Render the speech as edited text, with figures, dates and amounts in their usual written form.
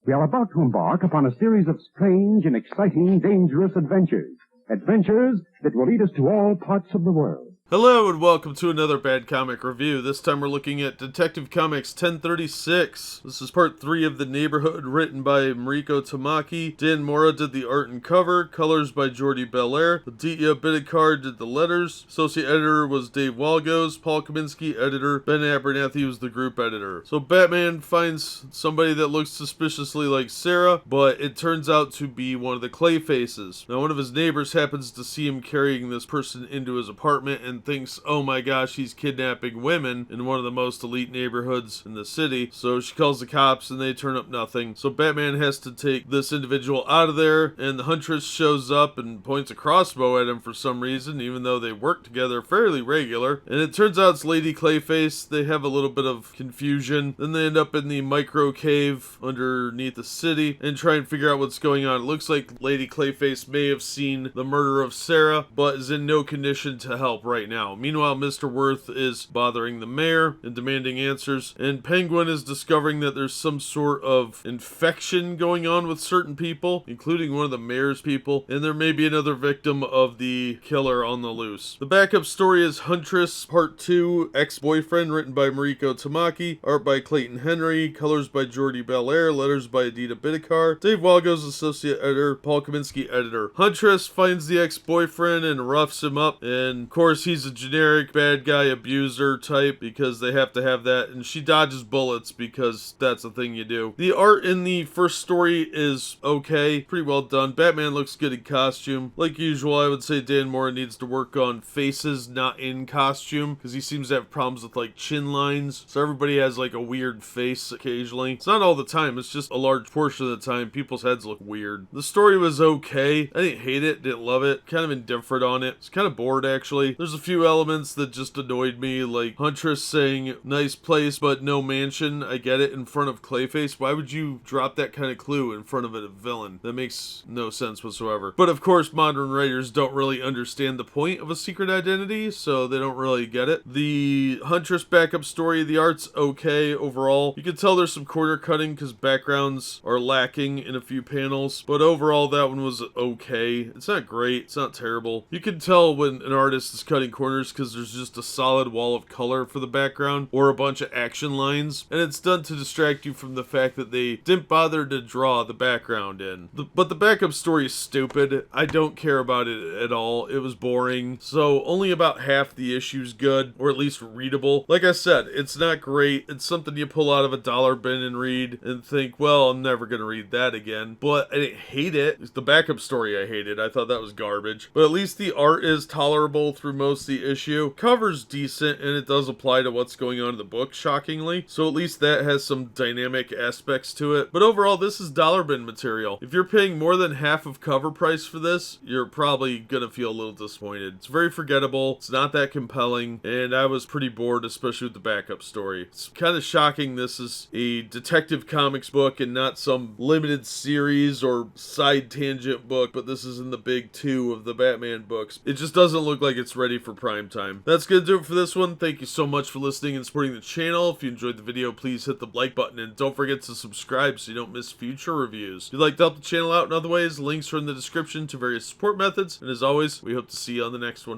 We are about to embark upon a series of strange and exciting, dangerous adventures. Adventures that will lead us to all parts of the world. Hello and welcome to another Bad Comic Review. This time we're looking at Detective Comics 1036. This is part 3 of The Neighborhood, written by Mariko Tamaki. Dan Mora did the art and cover, colors by Jordie Bellaire. Aditya Bidikar did the letters. Associate editor was Dave Walgos. Paul Kaminsky, editor. Ben Abernathy was the group editor. So Batman finds somebody that looks suspiciously like Sarah, but it turns out to be one of the Clayfaces. Now one of his neighbors happens to see him carrying this person into his apartment and thinks, oh my gosh, he's kidnapping women in one of the most elite neighborhoods in the city. So she calls the cops and they turn up nothing. So Batman has to take this individual out of there, and the Huntress shows up and points a crossbow at him for some reason, even though they work together fairly regular. And it turns out it's Lady Clayface. They have a little bit of confusion. Then they end up in the micro cave underneath the city and try and figure out what's going on. It looks like Lady Clayface may have seen the murder of Sarah, but is in no condition to help right now. Meanwhile, Mr. Worth is bothering the mayor and demanding answers, and Penguin is discovering that there's some sort of infection going on with certain people, including one of the mayor's people, and there may be another victim of the killer on the loose. The backup story is Huntress Part 2, Ex-Boyfriend, written by Mariko Tamaki, art by Clayton Henry, colors by Jordie Bellaire, letters by Aditya Bidikar, Dave Walgos, associate editor, Paul Kaminsky, editor. Huntress finds the ex-boyfriend and roughs him up, and of course he's a generic bad guy abuser type because they have to have that, and she dodges bullets because that's the thing you do. The art in the first story is okay, pretty well done. Batman looks good in costume. Like usual, I would say Dan Mora needs to work on faces, not in costume, because he seems to have problems with like chin lines, so everybody has like a weird face occasionally. It's not all the time, it's just a large portion of the time people's heads look weird. The story was okay. I didn't hate it, didn't love it, kind of indifferent on it. It's kind of bored actually. There's a few elements that just annoyed me, like Huntress saying nice place but no mansion. I get it, in front of Clayface. Why would you drop that kind of clue in front of a villain? That makes no sense whatsoever. But of course modern writers don't really understand the point of a secret identity, so they don't really get it. The Huntress backup story, the art's okay overall. You can tell there's some corner cutting because backgrounds are lacking in a few panels, but overall that one was okay. It's not great, it's not terrible. You can tell when an artist is cutting corners because there's just a solid wall of color for the background or a bunch of action lines, and it's done to distract you from the fact that they didn't bother to draw the background in. But the backup story is stupid. I don't care about it at all. It was boring. So only about half the issue's good, or at least readable. Like I said, it's not great. It's something you pull out of a dollar bin and read and think, well, I'm never gonna read that again. But I didn't hate it. It's the backup story I hated. I thought that was garbage. But at least the art is tolerable through most of the issue. Cover's decent, and it does apply to what's going on in the book, shockingly. So at least that has some dynamic aspects to it. But overall, this is dollar bin material. If you're paying more than half of cover price for this, you're probably gonna feel a little disappointed. It's very forgettable. It's not that compelling, and I was pretty bored, especially with the backup story. It's kind of shocking this is a Detective Comics book and not some limited series or side tangent book, but this is in the big 2 of the Batman books. It just doesn't look like it's ready for prime time. That's gonna do it for this one. Thank you so much for listening and supporting the channel. If you enjoyed the video, please hit the like button and don't forget to subscribe so you don't miss future reviews. If you'd like to help the channel out in other ways, links are in the description to various support methods, and as always, we hope to see you on the next one.